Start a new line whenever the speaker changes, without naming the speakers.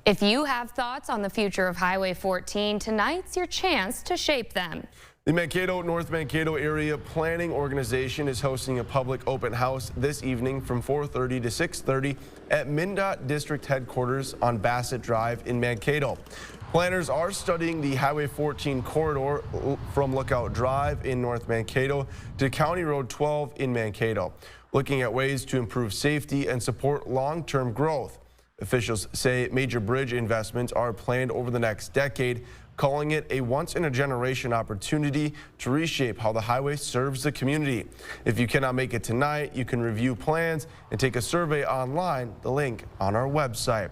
If you have thoughts on the future of Highway 14, tonight's your chance to shape them.
The Mankato North Mankato Area Planning Organization is hosting a public open house this evening from 4:30 to 6:30 at MnDOT District Headquarters on Bassett Drive in Mankato. Planners are studying the Highway 14 corridor from Lookout Drive in North Mankato to County Road 12 in Mankato, looking at ways to improve safety and support long-term growth. Officials say major bridge investments are planned over the next decade, calling it a once-in-a-generation opportunity to reshape how the highway serves the community. If you cannot make it tonight, you can review plans and take a survey online, the link on our website.